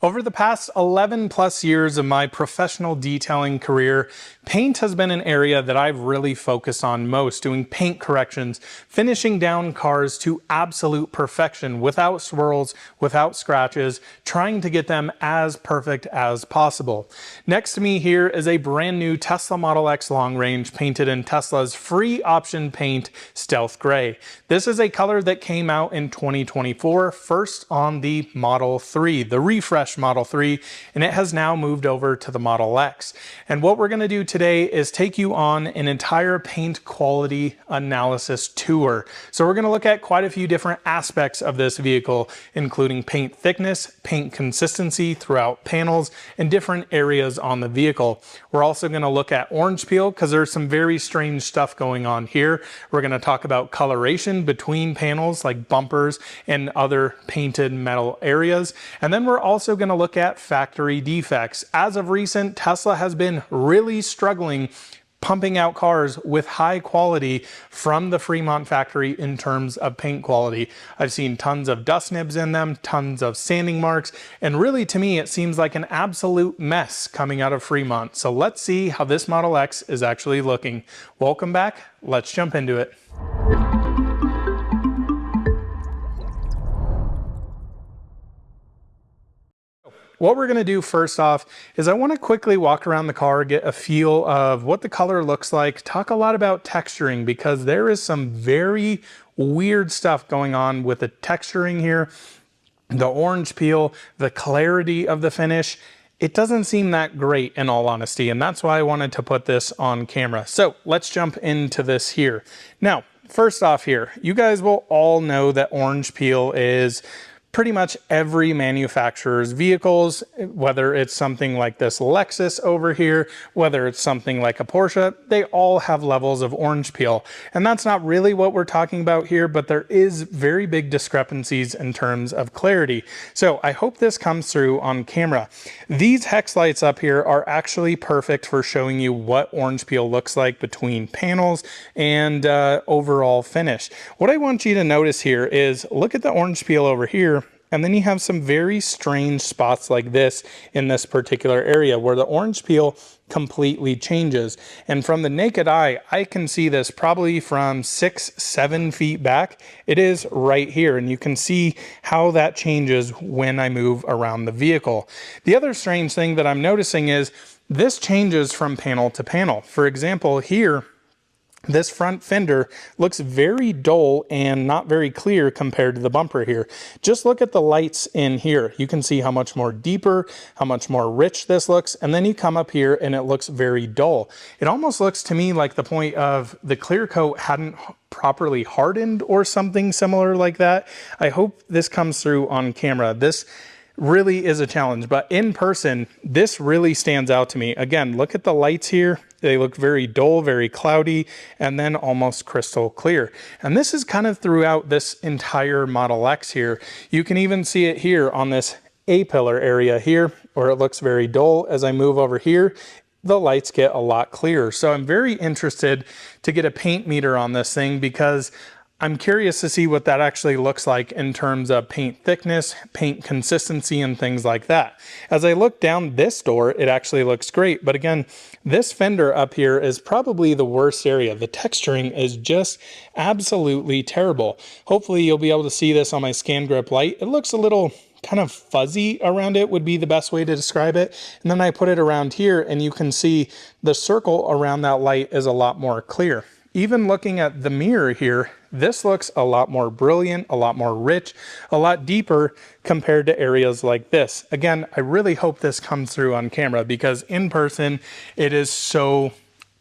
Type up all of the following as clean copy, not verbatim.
Over the past 11 plus years of my professional detailing career, paint has been an area that I've really focused on most, doing paint corrections, finishing down cars to absolute perfection without swirls, without scratches, trying to get them as perfect as possible. Next to me here is a brand new Tesla Model X Long Range painted in Tesla's free option paint, Stealth Gray. This is a color that came out in 2024, first on the Model 3, the refresh Model 3, and it has now moved over to the Model X. And what we're going to do today is take you on an entire paint quality analysis tour. So we're going to look at quite a few different aspects of this vehicle, including paint thickness, paint consistency throughout panels, and different areas on the vehicle. We're also going to look at orange peel because there's some very strange stuff going on here. We're going to talk about coloration between panels like bumpers and other painted metal areas. And then we're also going to look at factory defects. As of recent, Tesla has been really struggling pumping out cars with high quality from the Fremont factory in terms of paint quality. I've seen tons of dust nibs in them, tons of sanding marks, and really to me it seems like an absolute mess coming out of Fremont. So let's see how this Model X is actually looking. Welcome back, let's jump into it. What we're going to do first off is I want to quickly walk around the car, get a feel of what the color looks like, talk a lot about texturing because there is some very weird stuff going on with the texturing here, the orange peel, the clarity of the finish. It doesn't seem that great in all honesty, and that's why I wanted to put this on camera. So let's jump into this here. Now, first off here, you guys will all know that orange peel is pretty much every manufacturer's vehicles, whether it's something like this Lexus over here, whether it's something like a Porsche, they all have levels of orange peel. And that's not really what we're talking about here, but there is very big discrepancies in terms of clarity. So I hope this comes through on camera. These hex lights up here are actually perfect for showing you what orange peel looks like between panels and overall finish. What I want you to notice here is look at the orange peel over here. And then you have some very strange spots like this in this particular area where the orange peel completely changes. And from the naked eye, I can see this probably from 6-7 feet back. It is right here, and you can see how that changes when I move around the vehicle. The other strange thing that I'm noticing is this changes from panel to panel. For example, here, this front fender looks very dull and not very clear compared to the bumper here. Just look at the lights in here. You can see how much more deeper, how much more rich this looks. And then you come up here and it looks very dull. It almost looks to me like the point of the clear coat hadn't properly hardened or something similar like that. I hope this comes through on camera. This really is a challenge, but in person, this really stands out to me. Again, look at the lights here. They look very dull, very cloudy, and then almost crystal clear. And this is kind of throughout this entire Model X here. You can even see it here on this A-pillar area here, where it looks very dull. As I move over here, the lights get a lot clearer. So I'm very interested to get a paint meter on this thing because I'm curious to see what that actually looks like in terms of paint thickness, paint consistency, and things like that. As I look down this door, it actually looks great. But again, this fender up here is probably the worst area. The texturing is just absolutely terrible. Hopefully you'll be able to see this on my scan grip light. It looks a little kind of fuzzy around it would be the best way to describe it. And then I put it around here and you can see the circle around that light is a lot more clear. Even looking at the mirror here, this looks a lot more brilliant, a lot more rich, a lot deeper compared to areas like this. Again, I really hope this comes through on camera because in person, it is so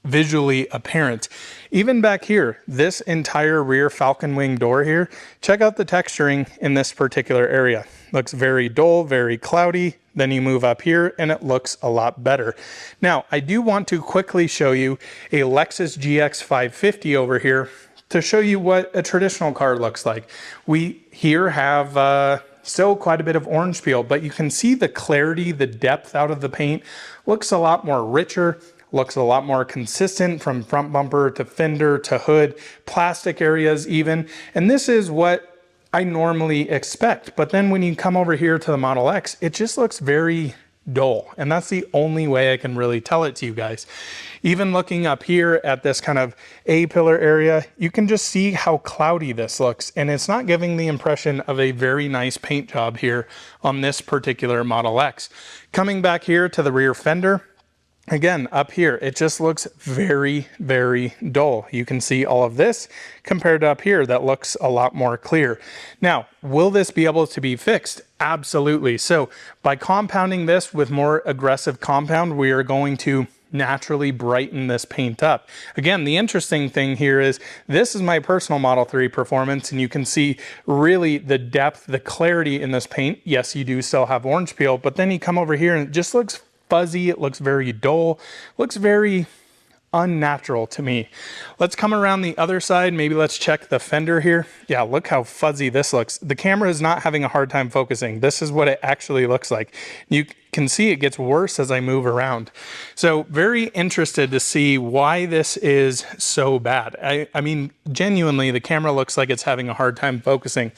visually apparent. Even back here, this entire rear falcon wing door here, check out the texturing in this particular area. Looks very dull, very cloudy. Then you move up here and it looks a lot better. Now, I do want to quickly show you a Lexus GX 550 over here to show you what a traditional car looks like. We here have still quite a bit of orange peel, but you can see the clarity, the depth out of the paint looks a lot more richer, looks a lot more consistent from front bumper to fender to hood, plastic areas even. And this is what I normally expect. But then when you come over here to the Model X, it just looks very dull. And that's the only way I can really tell it to you guys. Even looking up here at this kind of A-pillar area, you can just see how cloudy this looks. And it's not giving the impression of a very nice paint job here on this particular Model X. Coming back here to the rear fender, again, up here, it just looks very, very dull. You can see all of this compared to up here that looks a lot more clear. Now, will this be able to be fixed? Absolutely. So by compounding this with more aggressive compound, we are going to naturally brighten this paint up. Again, the interesting thing here is this is my personal Model 3 performance, and you can see really the depth, the clarity in this paint. Yes, you do still have orange peel, but then you come over here and it just looks fuzzy. It looks very dull, looks very unnatural to me. Let's come around the other side. Maybe let's check the fender here. Yeah, look how fuzzy this looks. The camera is not having a hard time focusing. This is what it actually looks like. You can see it gets worse as I move around. So very interested to see why this is so bad. I mean, genuinely, the camera looks like it's having a hard time focusing.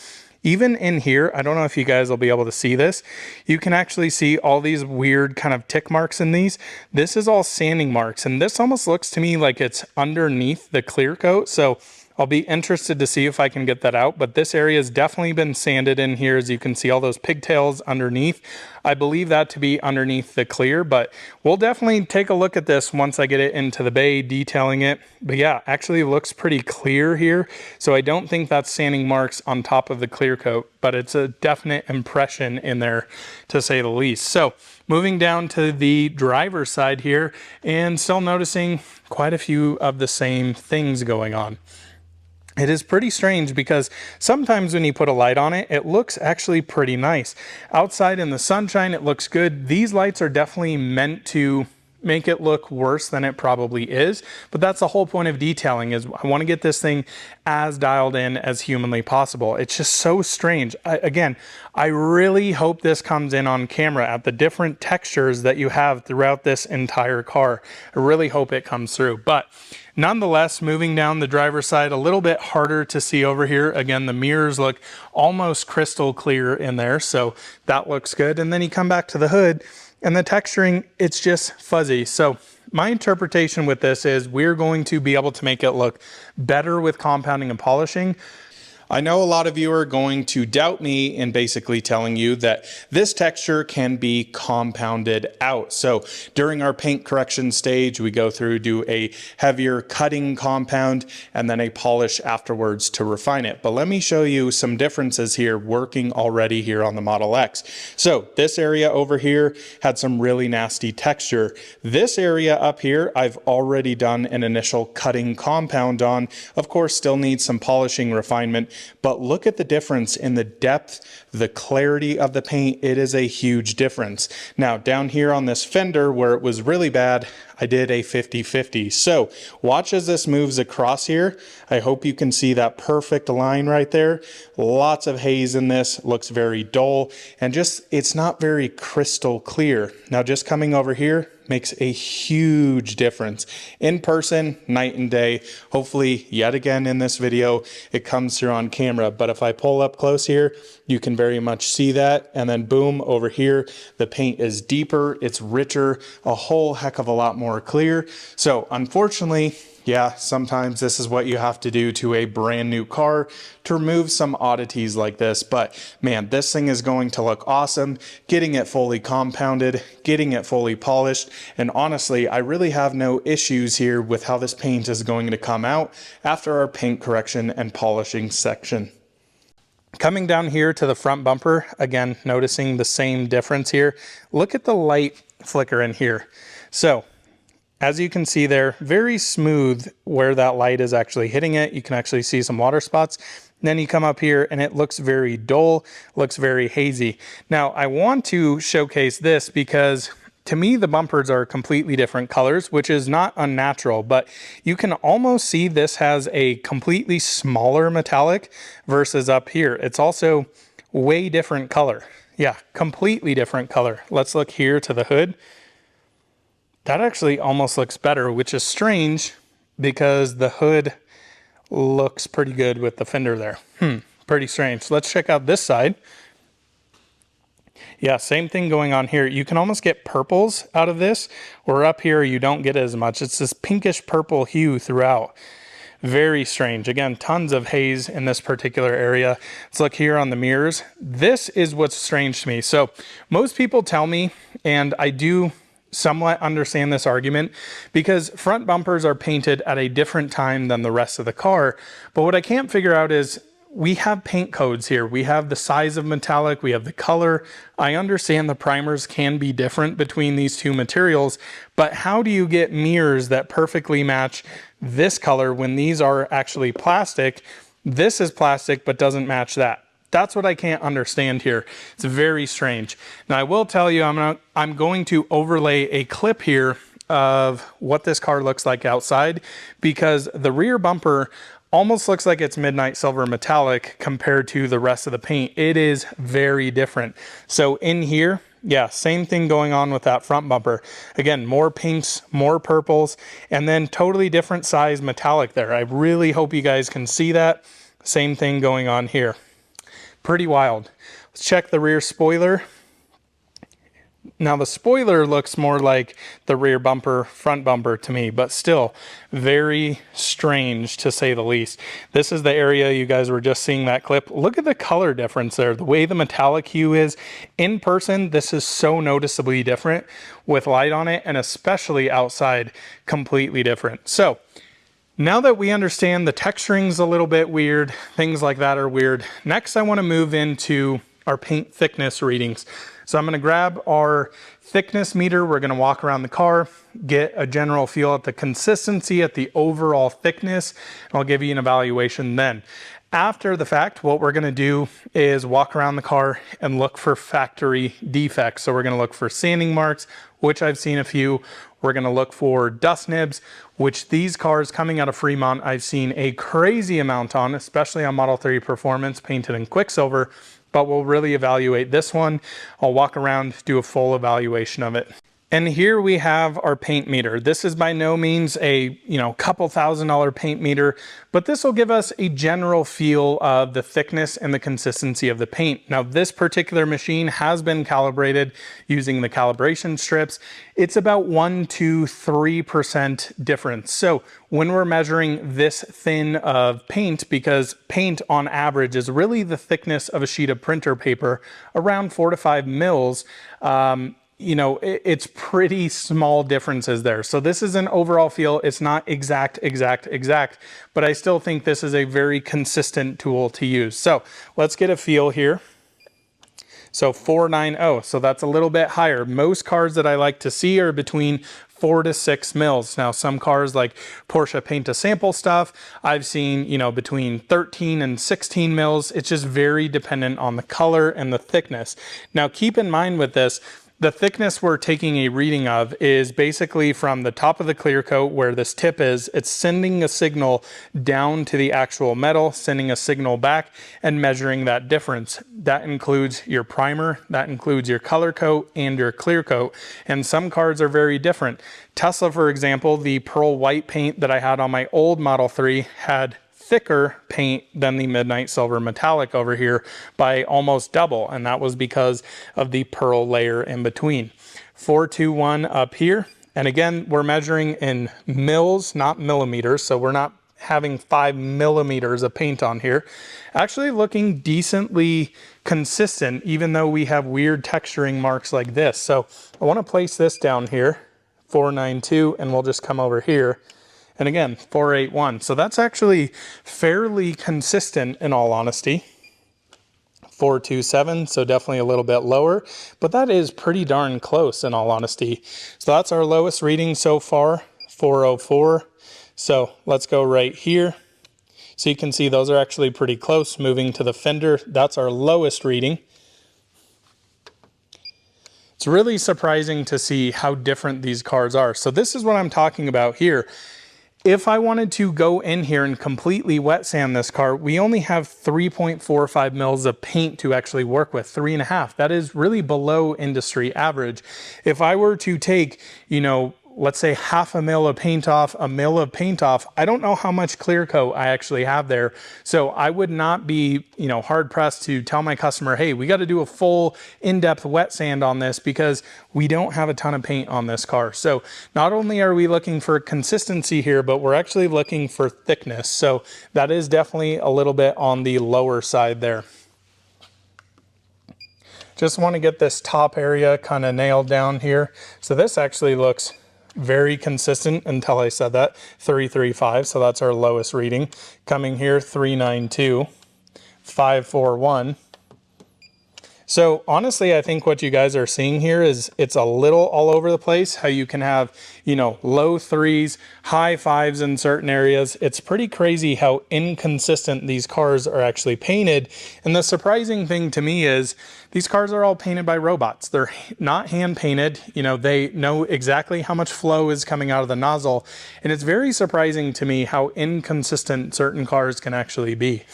Even in here, I don't know if you guys will be able to see this. You can actually see all these weird kind of tick marks in these. This is all sanding marks, and this almost looks to me like it's underneath the clear coat. So I'll be interested to see if I can get that out, but this area has definitely been sanded in here. As you can see all those pigtails underneath. I believe that to be underneath the clear, but we'll definitely take a look at this once I get it into the bay, detailing it. But yeah, actually looks pretty clear here. So I don't think that's sanding marks on top of the clear coat, but it's a definite impression in there to say the least. So moving down to the driver's side here, and still noticing quite a few of the same things going on. It is pretty strange because sometimes when you put a light on it, it looks actually pretty nice. Outside in the sunshine, it looks good. These lights are definitely meant to make it look worse than it probably is, but that's the whole point of detailing, is I want to get this thing as dialed in as humanly possible. It's just so strange. Again, I really hope this comes in on camera at the different textures that you have throughout this entire car. I really hope it comes through, but nonetheless, moving down the driver's side, a little bit harder to see over here. Again, the mirrors look almost crystal clear in there, so that looks good. And then you come back to the hood, and the texturing, it's just fuzzy. So my interpretation with this is we're going to be able to make it look better with compounding and polishing. I know a lot of you are going to doubt me in basically telling you that this texture can be compounded out. So during our paint correction stage, we go through, do a heavier cutting compound, and then a polish afterwards to refine it. But let me show you some differences here working already here on the Model X. So this area over here had some really nasty texture. This area up here, I've already done an initial cutting compound on. Of course, still needs some polishing refinement. But look at the difference in the depth, the clarity of the paint. It is a huge difference. Now down here on this fender where it was really bad, I did a 50-50. So watch as this moves across here. I hope you can see that perfect line right there. Lots of haze in this, looks very dull, and just, it's not very crystal clear. Now just coming over here, makes a huge difference. In person, night and day. Hopefully, yet again in this video, it comes through on camera. But if I pull up close here, you can very much see that. And then boom, over here, the paint is deeper, it's richer, a whole heck of a lot more clear. So unfortunately, yeah, sometimes this is what you have to do to a brand new car to remove some oddities like this. But man, this thing is going to look awesome. Getting it fully compounded, getting it fully polished. And honestly, I really have no issues here with how this paint is going to come out after our paint correction and polishing section. Coming down here to the front bumper, again, noticing the same difference here. Look at the light flicker in here. So as you can see there, very smooth where that light is actually hitting it. You can actually see some water spots. Then you come up here and it looks very dull, looks very hazy. Now I want to showcase this because to me the bumpers are completely different colors, which is not unnatural, but you can almost see this has a completely smaller metallic versus up here. It's also way different color. Yeah, completely different color. Let's look here to the hood. That actually almost looks better, which is strange because the hood looks pretty good with the fender there. Pretty strange. Let's check out this side. Yeah, same thing going on here. You can almost get purples out of this, or up here you don't get as much. It's this pinkish purple hue throughout. Very strange. Again, tons of haze in this particular area. Let's look here on the mirrors. This is what's strange to me. So most people tell me, and I do somewhat understand this argument, because front bumpers are painted at a different time than the rest of the car. But what I can't figure out is, we have paint codes here. We have the size of metallic, we have the color. I understand the primers can be different between these two materials, but how do you get mirrors that perfectly match this color when these are actually plastic? This is plastic but doesn't match that. That's what I can't understand here. It's very strange. Now I will tell you, I'm going to overlay a clip here of what this car looks like outside, because the rear bumper almost looks like it's midnight silver metallic compared to the rest of the paint. It is very different. So in here, yeah, same thing going on with that front bumper. Again, more pinks, more purples, and then totally different size metallic there. I really hope you guys can see that. Same thing going on here. Pretty wild. Let's check the rear spoiler. Now the spoiler looks more like the rear bumper, front bumper to me, but still very strange to say the least. This is the area you guys were just seeing that clip. Look at the color difference there, the way the metallic hue is. In person, this is so noticeably different with light on it, and especially outside, completely different. So now that we understand the texturing's a little bit weird, things like that are weird, next I want to move into our paint thickness readings. So I'm going to grab our thickness meter. We're going to walk around the car, get a general feel at the consistency, at the overall thickness, and I'll give you an evaluation then. After the fact, what we're going to do is walk around the car and look for factory defects. So we're going to look for sanding marks, which I've seen a few. We're going to look for dust nibs, which these cars coming out of Fremont, I've seen a crazy amount on, especially on Model 3 Performance painted in Quicksilver. But we'll really evaluate this one. I'll walk around, do a full evaluation of it. And here we have our paint meter. This is by no means a, couple $1,000 paint meter, but this will give us a general feel of the thickness and the consistency of the paint. Now, this particular machine has been calibrated using the calibration strips. It's about 1 to 3% difference. So when we're measuring this thin of paint, because paint on average is really the thickness of a sheet of printer paper, around 4 to 5 mils, it's pretty small differences there. So this is an overall feel. It's not exact, but I still think this is a very consistent tool to use. So let's get a feel here. So 490, so that's a little bit higher. Most cars that I like to see are between 4 to 6 mils. Now some cars like Porsche paint to sample stuff, I've seen, between 13 and 16 mils. It's just very dependent on the color and the thickness. Now keep in mind with this, the thickness we're taking a reading of is basically from the top of the clear coat where this tip is, it's sending a signal down to the actual metal, sending a signal back and measuring that difference. That includes your primer, that includes your color coat and your clear coat. And some cars are very different. Tesla, for example, the pearl white paint that I had on my old Model 3 had thicker paint than the midnight silver metallic over here by almost double, and that was because of the pearl layer in between. 421 up here, and again we're measuring in mils, not millimeters, so we're not having 5 millimeters of paint on here. Actually looking decently consistent, even though we have weird texturing marks like this. So I want to place this down here, 492, and we'll just come over here. And again, 481. So that's actually fairly consistent in all honesty. 427, so definitely a little bit lower, but that is pretty darn close in all honesty. So that's our lowest reading so far, 404. So let's go right here. So you can see those are actually pretty close. Moving to the fender, that's our lowest reading. It's really surprising to see how different these cars are. So this is what I'm talking about here. If I wanted to go in here and completely wet sand this car, we only have 3.45 mils of paint to actually work with, 3.5. That is really below industry average. If I were to take, let's say half a mil of paint off, a mil of paint off, I don't know how much clear coat I actually have there. So I would not be, hard pressed to tell my customer, hey, we got to do a full in-depth wet sand on this because we don't have a ton of paint on this car. So not only are we looking for consistency here, but we're actually looking for thickness. So that is definitely a little bit on the lower side there. Just want to get this top area kind of nailed down here. So this actually looks very consistent until I said that. 335, so that's our lowest reading. Coming here, 392, 541. So honestly, I think what you guys are seeing here is it's a little all over the place, how you can have, low threes, high fives in certain areas. It's pretty crazy how inconsistent these cars are actually painted. And the surprising thing to me is these cars are all painted by robots. They're not hand painted. They know exactly how much flow is coming out of the nozzle. And it's very surprising to me how inconsistent certain cars can actually be.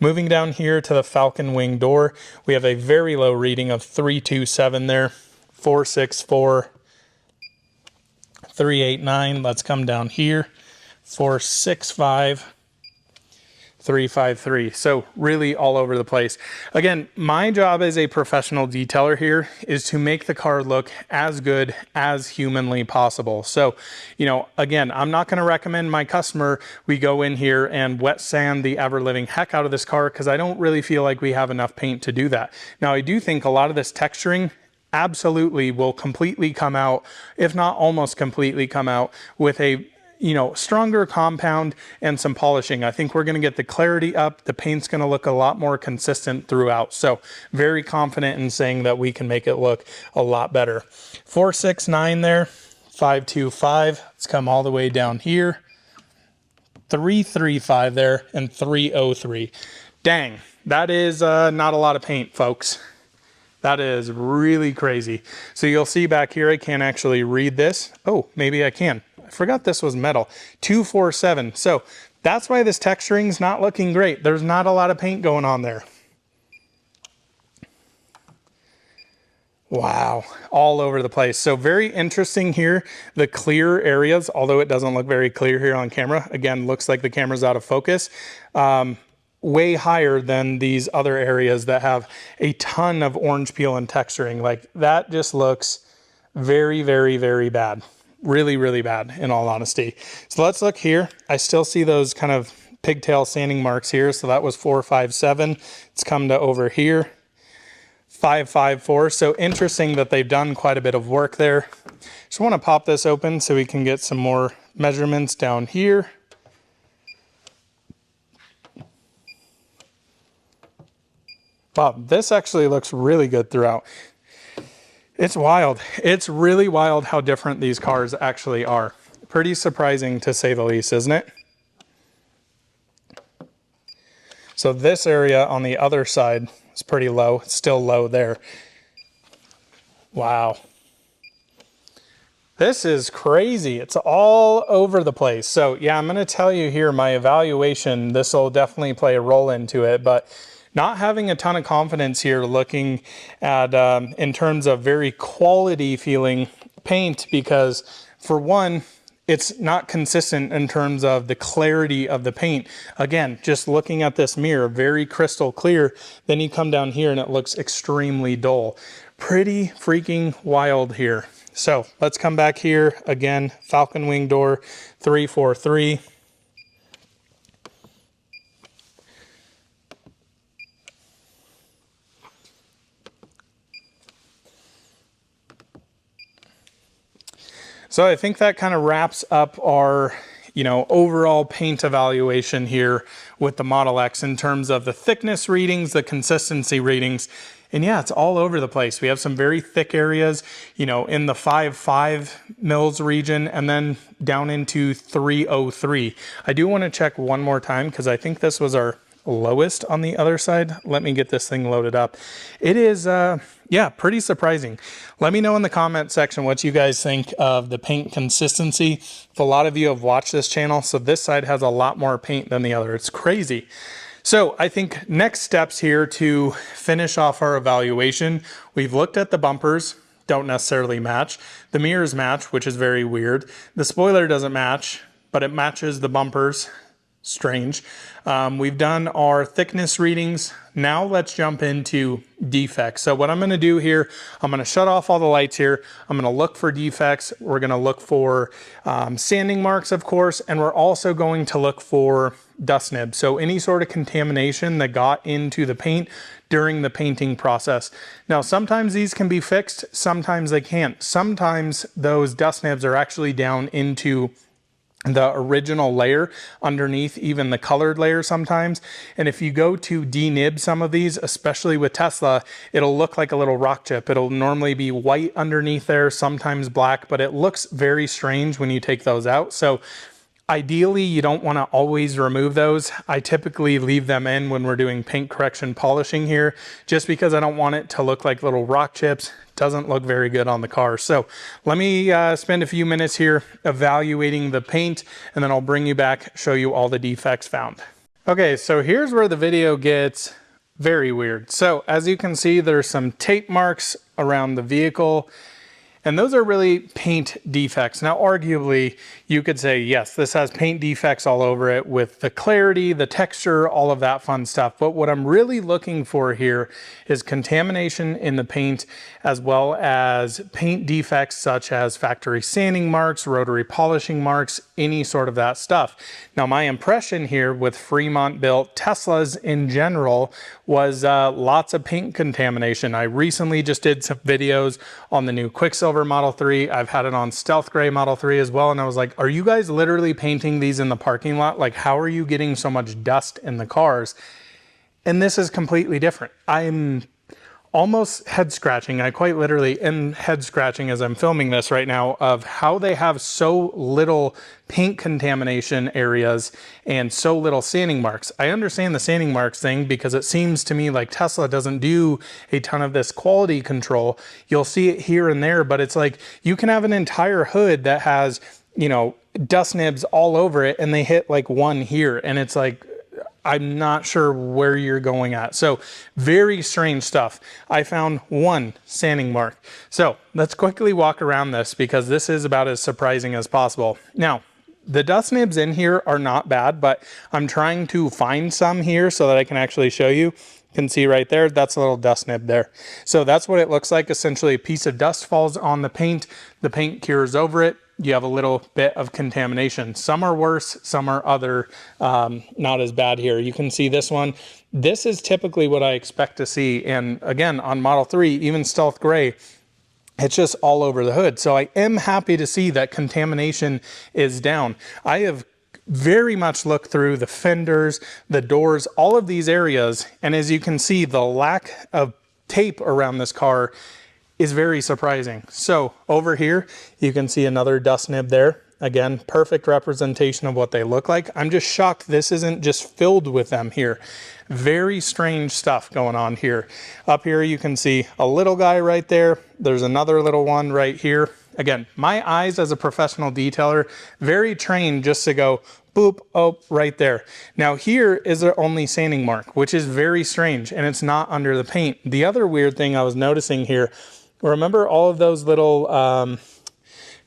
Moving down here to the Falcon wing door, we have a very low reading of 327 there, 464, 389. Let's come down here, 465, 353. So really all over the place. Again, my job as a professional detailer here is to make the car look as good as humanly possible. So, again, I'm not going to recommend my customer we go in here and wet sand the ever living heck out of this car because I don't really feel like we have enough paint to do that. Now, I do think a lot of this texturing absolutely will completely come out, if not almost completely come out, with a stronger compound and some polishing. I think we're going to get the clarity up. The paint's going to look a lot more consistent throughout. So very confident in saying that we can make it look a lot better. 469 there, 525. Let's come all the way down here. 335 there and 303. Dang, that is not a lot of paint, folks. That is really crazy. So you'll see back here, I can't actually read this. Oh, maybe I can. I forgot this was metal. 247. So that's why this texturing's not looking great. There's not a lot of paint going on there. Wow, all over the place. So very interesting here, the clear areas, although it doesn't look very clear here on camera. Again, looks like the camera's out of focus. Way higher than these other areas that have a ton of orange peel and texturing. Like that just looks very, very, very bad. Really, really bad in all honesty. So let's look here. I still see those kind of pigtail sanding marks here. So that was 457. It's come to over here. 554. So interesting that they've done quite a bit of work there. Just want to pop this open so we can get some more measurements down here. Wow, this actually looks really good throughout. It's wild. It's really wild how different these cars actually are. Pretty surprising to say the least, isn't it? So this area on the other side is pretty low. It's still low there. Wow. This is crazy. It's all over the place. So yeah, I'm going to tell you here my evaluation. This will definitely play a role into it, but not having a ton of confidence here looking at in terms of very quality feeling paint because for one, it's not consistent in terms of the clarity of the paint. Again, just looking at this mirror, very crystal clear. Then you come down here and it looks extremely dull. Pretty freaking wild here. So let's come back here again. Falcon wing door 343. So I think that kind of wraps up our, overall paint evaluation here with the Model X in terms of the thickness readings, the consistency readings. And yeah, it's all over the place. We have some very thick areas, in the 5.5 mils region and then down into 303. I do want to check one more time because I think this was our lowest on the other side. Let me get this thing loaded up. It is, yeah, pretty surprising. Let me know in the comment section what you guys think of the paint consistency. A lot of you have watched this channel, so this side has a lot more paint than the other. It's crazy. So I think next steps here to finish off our evaluation, we've looked at the bumpers, don't necessarily match. The mirrors match, which is very weird. The spoiler doesn't match, but it matches the bumpers. Strange. We've done our thickness readings. Now let's jump into defects. So what I'm going to do here, I'm going to shut off all the lights here. I'm going to look for defects. We're going to look for sanding marks, of course, and we're also going to look for dust nibs. So any sort of contamination that got into the paint during the painting process. Now, sometimes these can be fixed, sometimes they can't. Sometimes those dust nibs are actually down into the original layer underneath even the colored layer sometimes. And if you go to denib some of these, especially with Tesla, it'll look like a little rock chip. It'll normally be white underneath there, sometimes black, but it looks very strange when you take those out. So ideally, you don't want to always remove those. I typically leave them in when we're doing paint correction polishing here, just because I don't want it to look like little rock chips. Doesn't look very good on the car. So let me spend a few minutes here evaluating the paint, and then I'll bring you back, show you all the defects found. Okay, so here's where the video gets very weird. So as you can see, there's some tape marks around the vehicle, and those are really paint defects. Now, arguably, you could say, yes, this has paint defects all over it with the clarity, the texture, all of that fun stuff. But what I'm really looking for here is contamination in the paint, as well as paint defects such as factory sanding marks, rotary polishing marks, any sort of that stuff. Now, my impression here with Fremont-built Teslas in general was lots of paint contamination. I recently just did some videos on the new Quicksilver Model 3. I've had it on Stealth Gray Model 3 as well, and I was like, are you guys literally painting these in the parking lot? Like, how are you getting so much dust in the cars? And this is completely different. I'm almost head scratching. I quite literally am head scratching as I'm filming this right now of how they have so little paint contamination areas and so little sanding marks. I understand the sanding marks thing because it seems to me like Tesla doesn't do a ton of this quality control. You'll see it here and there, but it's like you can have an entire hood that has, you know, dust nibs all over it and they hit like one here, and it's like, I'm not sure where you're going at. So very strange stuff. I found one sanding mark. So let's quickly walk around this because this is about as surprising as possible. Now, the dust nibs in here are not bad, but I'm trying to find some here so that I can actually show you. You can see right there, that's a little dust nib there. So that's what it looks like. Essentially, a piece of dust falls on the paint cures over it. You have a little bit of contamination. Some are worse, some are not as bad here. You can see this one. This is typically what I expect to see. And again, on Model 3, even Stealth Gray, it's just all over the hood. So I am happy to see that contamination is down. I have very much looked through the fenders, the doors, all of these areas. And as you can see, the lack of tape around this car is very surprising. So over here, you can see another dust nib there. Again, perfect representation of what they look like. I'm just shocked this isn't just filled with them here. Very strange stuff going on here. Up here, you can see a little guy right there. There's another little one right here. Again, my eyes as a professional detailer, very trained just to go boop, oh, right there. Now here is their only sanding mark, which is very strange, and it's not under the paint. The other weird thing I was noticing here, remember all of those little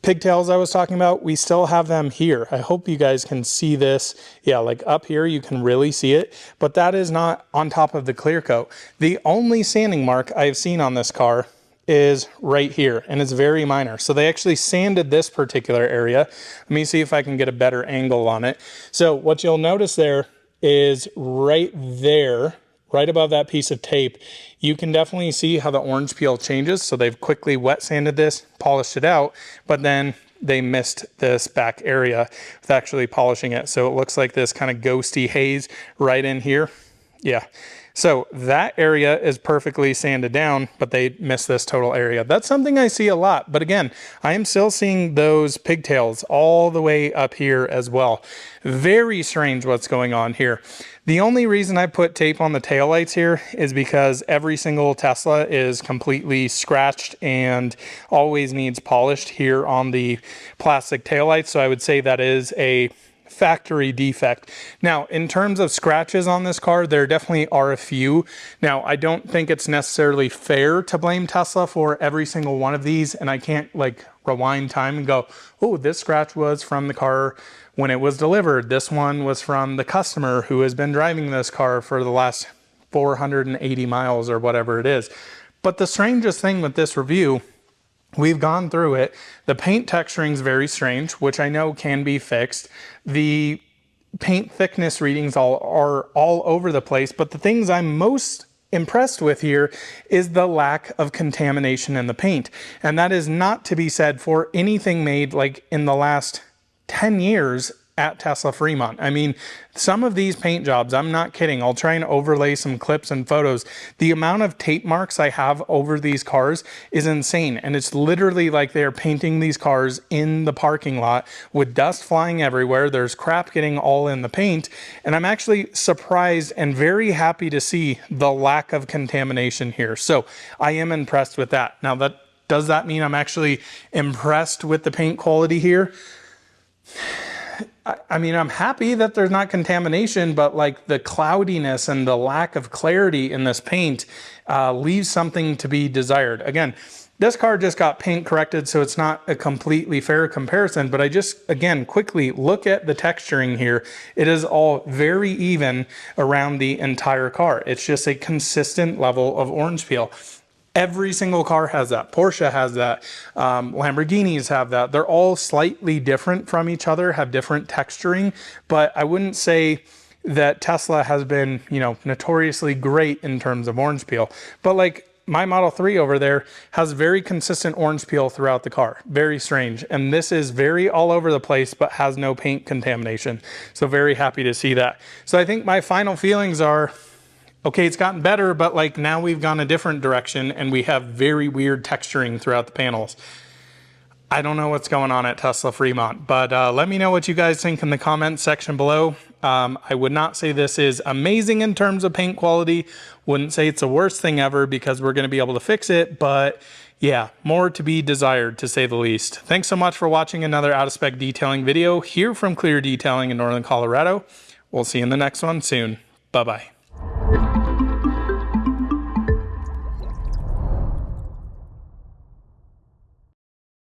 pigtails I was talking about? We still have them here. I hope you guys can see this. Yeah, like up here, you can really see it, but that is not on top of the clear coat. The only sanding mark I've seen on this car is right here, and it's very minor. So they actually sanded this particular area. Let me see if I can get a better angle on it. So what you'll notice there is right there, right above that piece of tape, you can definitely see how the orange peel changes. So they've quickly wet sanded this, polished it out, but then they missed this back area with actually polishing it. So it looks like this kind of ghosty haze right in here. Yeah. So that area is perfectly sanded down, but they missed this total area. That's something I see a lot. But again, I am still seeing those pigtails all the way up here as well. Very strange what's going on here. The only reason I put tape on the taillights here is because every single Tesla is completely scratched and always needs polished here on the plastic taillights. So I would say that is a factory defect. Now, in terms of scratches on this car, there definitely are a few. Now, I don't think it's necessarily fair to blame Tesla for every single one of these, and I can't like rewind time and go, oh, this scratch was from the car when it was delivered. This one was from the customer who has been driving this car for the last 480 miles or whatever it is. But the strangest thing with this review, we've gone through it. The paint texturing is very strange, which I know can be fixed. The paint thickness readings are all over the place, but the things I'm most impressed with here is the lack of contamination in the paint. And that is not to be said for anything made like in the last 10 years at Tesla Fremont. I mean, some of these paint jobs, I'm not kidding. I'll try and overlay some clips and photos. The amount of tape marks I have over these cars is insane. And it's literally like they're painting these cars in the parking lot with dust flying everywhere. There's crap getting all in the paint. And I'm actually surprised and very happy to see the lack of contamination here. So I am impressed with that. Now, does that mean I'm actually impressed with the paint quality here? I mean, I'm happy that there's not contamination, but like the cloudiness and the lack of clarity in this paint leaves something to be desired. Again, this car just got paint corrected, so it's not a completely fair comparison, but I just, again, quickly look at the texturing here. It is all very even around the entire car. It's just a consistent level of orange peel. Every single car has that. Porsche has that. Lamborghinis have that. They're all slightly different from each other, have different texturing, but I wouldn't say that Tesla has been, you know, notoriously great in terms of orange peel. But like my Model 3 over there has very consistent orange peel throughout the car. Very strange. And this is very all over the place, but has no paint contamination. So very happy to see that. So I think my final feelings are, okay, it's gotten better, but like now we've gone a different direction and we have very weird texturing throughout the panels. I don't know what's going on at Tesla Fremont, but let me know what you guys think in the comments section below. I would not say this is amazing in terms of paint quality. Wouldn't say it's the worst thing ever because we're going to be able to fix it, but yeah, more to be desired to say the least. Thanks so much for watching another out of spec detailing video here from Clear Detailing in Northern Colorado. We'll see you in the next one soon. Bye-bye.